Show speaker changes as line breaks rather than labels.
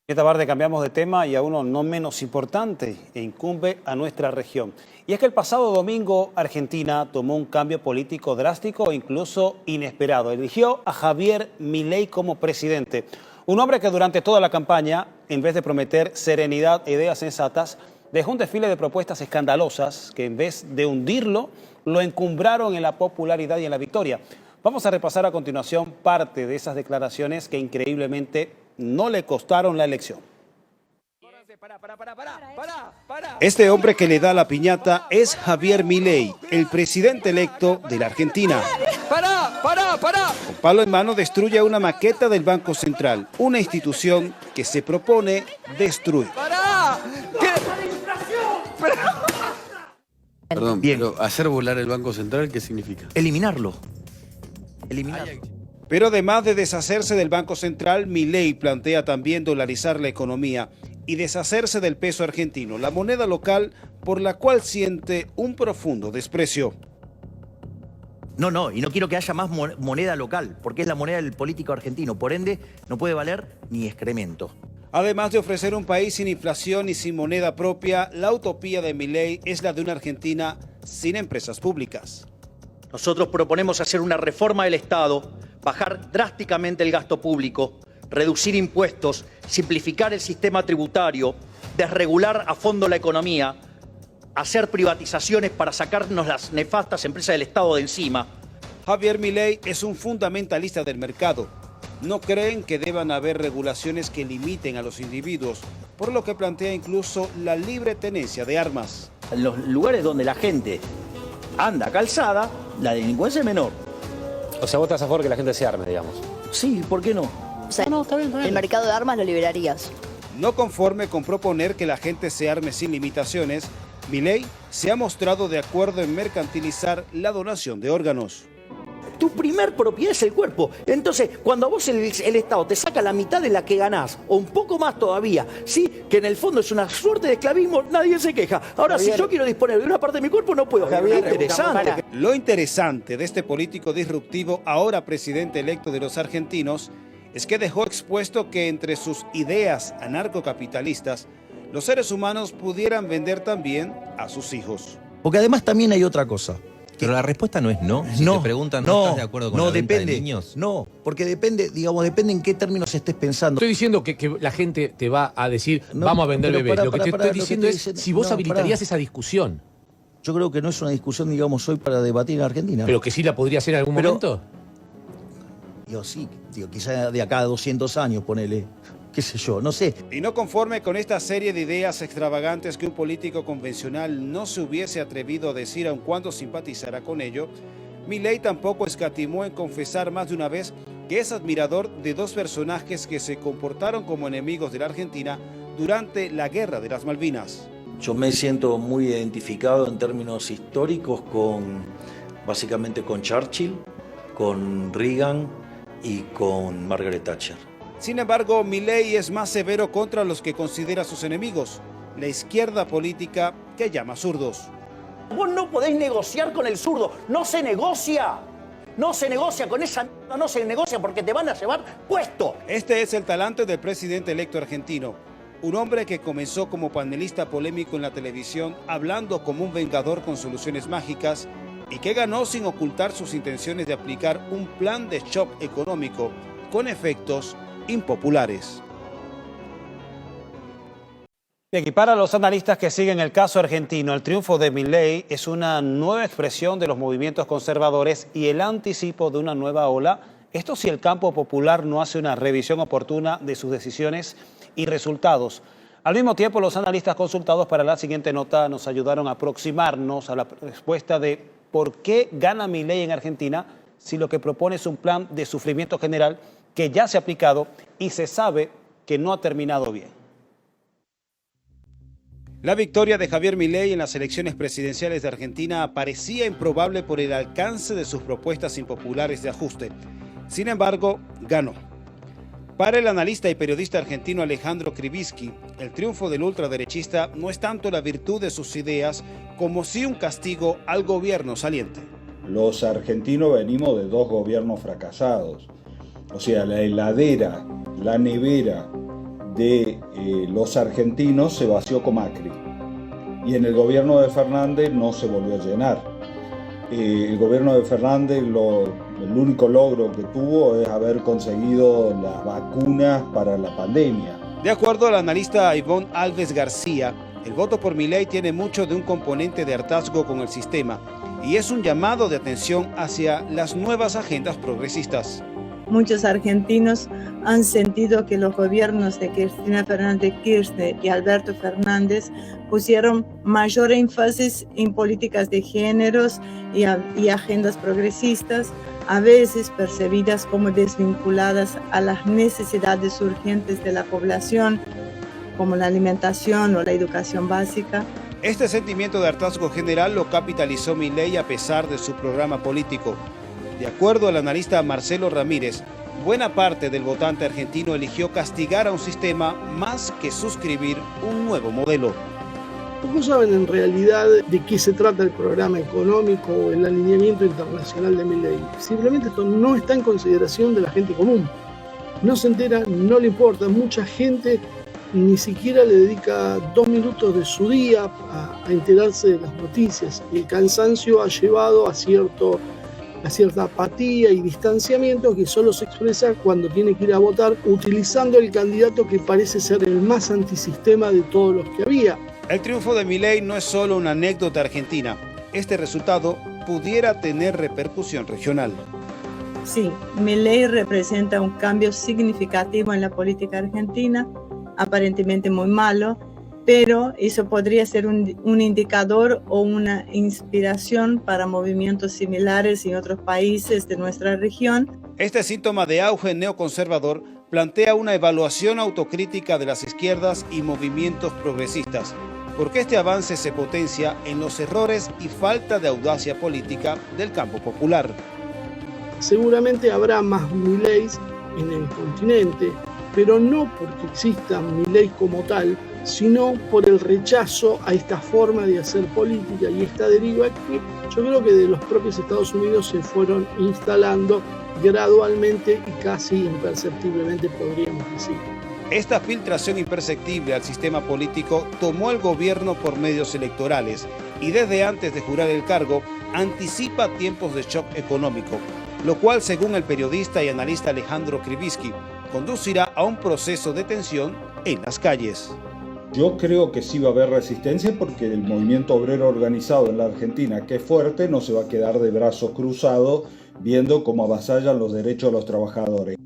Esta tarde cambiamos de tema y a uno no menos importante e incumbe a nuestra región. Y es que el pasado domingo Argentina tomó un cambio político drástico e incluso inesperado. Eligió a Javier Milei como presidente. Un hombre que durante toda la campaña, en vez de prometer serenidad e ideas sensatas, dejó un desfile de propuestas escandalosas que en vez de hundirlo, lo encumbraron en la popularidad y en la victoria. Vamos a repasar a continuación parte de esas declaraciones que increíblemente no le costaron la elección. Este hombre que le da la piñata es Javier Milei, el presidente electo de la Argentina. Con palo en mano destruye una maqueta del Banco Central, una institución que se propone destruir.
Perdón, pero hacer volar el Banco Central, ¿qué significa?
Eliminarlo.
Pero además de deshacerse del Banco Central, Milei plantea también dolarizar la economía y deshacerse del peso argentino, la moneda local por la cual siente un profundo desprecio.
No, y no quiero que haya más moneda local, porque es la moneda del político argentino. Por ende, no puede valer ni excremento.
Además de ofrecer un país sin inflación y sin moneda propia, la utopía de Milei es la de una Argentina sin empresas públicas.
Nosotros proponemos hacer una reforma del Estado, bajar drásticamente el gasto público, reducir impuestos, simplificar el sistema tributario, desregular a fondo la economía, hacer privatizaciones para sacarnos las nefastas empresas del Estado de encima.
Javier Milei es un fundamentalista del mercado. No creen que deban haber regulaciones que limiten a los individuos, por lo que plantea incluso la libre tenencia de armas.
En los lugares donde la gente anda calzada, la delincuencia es menor.
O sea, vos estás a favor que la gente se arme, digamos.
Sí, ¿por qué no?
O sea,
No, está bien.
el mercado de armas lo liberarías.
No conforme con proponer que la gente se arme sin limitaciones, Milei se ha mostrado de acuerdo en mercantilizar la donación de órganos.
Tu primer propiedad es el cuerpo. Entonces, cuando a vos el Estado te saca la mitad de la que ganás, o un poco más todavía, ¿sí? Que en el fondo es una suerte de esclavismo, nadie se queja. Ahora, Javier, si yo quiero disponer de una parte de mi cuerpo, no puedo.
Javier,
interesante.
Lo interesante de este político disruptivo, ahora presidente electo de los argentinos, es que dejó expuesto que entre sus ideas anarcocapitalistas, los seres humanos pudieran vender también a sus hijos.
Porque además también hay otra cosa.
Pero la respuesta no es no. Si te preguntan, ¿no estás de acuerdo con la venta de niños?
No, porque depende en qué términos estés pensando.
Estoy diciendo que la gente te va a decir, vamos a vender bebés. Lo que te estoy diciendo es si vos habilitarías esa discusión.
Yo creo que no es una discusión, digamos, hoy para debatir en Argentina.
Pero que sí la podría hacer en algún momento.
Sí, quizá de acá a 200 años, ponele. Qué sé yo, no sé.
Y no conforme con esta serie de ideas extravagantes que un político convencional no se hubiese atrevido a decir aun cuando simpatizara con ello, Milei tampoco escatimó en confesar más de una vez que es admirador de dos personajes que se comportaron como enemigos de la Argentina durante la Guerra de las Malvinas.
Yo me siento muy identificado en términos históricos básicamente con Churchill, con Reagan y con Margaret Thatcher.
Sin embargo, Milei es más severo contra los que considera sus enemigos, la izquierda política que llama zurdos.
Vos no podés negociar con el zurdo, no se negocia. No se negocia con esa mierda, no se negocia porque te van a llevar puesto.
Este es el talante del presidente electo argentino, un hombre que comenzó como panelista polémico en la televisión, hablando como un vengador con soluciones mágicas y que ganó sin ocultar sus intenciones de aplicar un plan de shock económico con efectos impopulares. Bien, y para los analistas que siguen el caso argentino, el triunfo de Milei es una nueva expresión de los movimientos conservadores y el anticipo de una nueva ola. Esto si el campo popular no hace una revisión oportuna de sus decisiones y resultados. Al mismo tiempo, los analistas consultados para la siguiente nota nos ayudaron a aproximarnos a la respuesta de por qué gana Milei en Argentina si lo que propone es un plan de sufrimiento general que ya se ha aplicado y se sabe que no ha terminado bien. La victoria de Javier Milei en las elecciones presidenciales de Argentina parecía improbable por el alcance de sus propuestas impopulares de ajuste. Sin embargo, ganó. Para el analista y periodista argentino Alejandro Krivitsky, el triunfo del ultraderechista no es tanto la virtud de sus ideas como sí un castigo al gobierno saliente.
Los argentinos venimos de dos gobiernos fracasados. O sea, la heladera, la nevera de los argentinos se vació con Macri. Y en el gobierno de Fernández no se volvió a llenar. El gobierno de Fernández, el único logro que tuvo es haber conseguido las vacunas para la pandemia.
De acuerdo al analista Ivonne Alves García, el voto por Milei tiene mucho de un componente de hartazgo con el sistema y es un llamado de atención hacia las nuevas agendas progresistas.
Muchos argentinos han sentido que los gobiernos de Cristina Fernández de Kirchner y Alberto Fernández pusieron mayor énfasis en políticas de géneros y agendas progresistas, a veces percibidas como desvinculadas a las necesidades urgentes de la población, como la alimentación o la educación básica.
Este sentimiento de hartazgo general lo capitalizó Milei a pesar de su programa político. De acuerdo al analista Marcelo Ramírez, buena parte del votante argentino eligió castigar a un sistema más que suscribir un nuevo modelo.
Pocos saben en realidad de qué se trata el programa económico o el alineamiento internacional de Milei. Simplemente esto no está en consideración de la gente común. No se entera, no le importa. Mucha gente ni siquiera le dedica 2 minutos de su día a enterarse de las noticias. El cansancio ha llevado a cierta apatía y distanciamiento que solo se expresa cuando tiene que ir a votar utilizando el candidato que parece ser el más antisistema de todos los que había.
El triunfo de Milei no es solo una anécdota argentina. Este resultado pudiera tener repercusión regional.
Sí, Milei representa un cambio significativo en la política argentina, aparentemente muy malo, pero eso podría ser un indicador o una inspiración para movimientos similares en otros países de nuestra región.
Este síntoma de auge neoconservador plantea una evaluación autocrítica de las izquierdas y movimientos progresistas, porque este avance se potencia en los errores y falta de audacia política del campo popular.
Seguramente habrá más Mileis en el continente, pero no porque exista Milei como tal, sino por el rechazo a esta forma de hacer política y esta deriva que yo creo que de los propios Estados Unidos se fueron instalando gradualmente y casi imperceptiblemente, podríamos decir.
Esta filtración imperceptible al sistema político tomó el gobierno por medios electorales y desde antes de jurar el cargo anticipa tiempos de shock económico, lo cual, según el periodista y analista Alejandro Krivitsky, conducirá a un proceso de tensión en las calles.
Yo creo que sí va a haber resistencia porque el movimiento obrero organizado en la Argentina, que es fuerte, no se va a quedar de brazos cruzados viendo cómo avasallan los derechos de los trabajadores.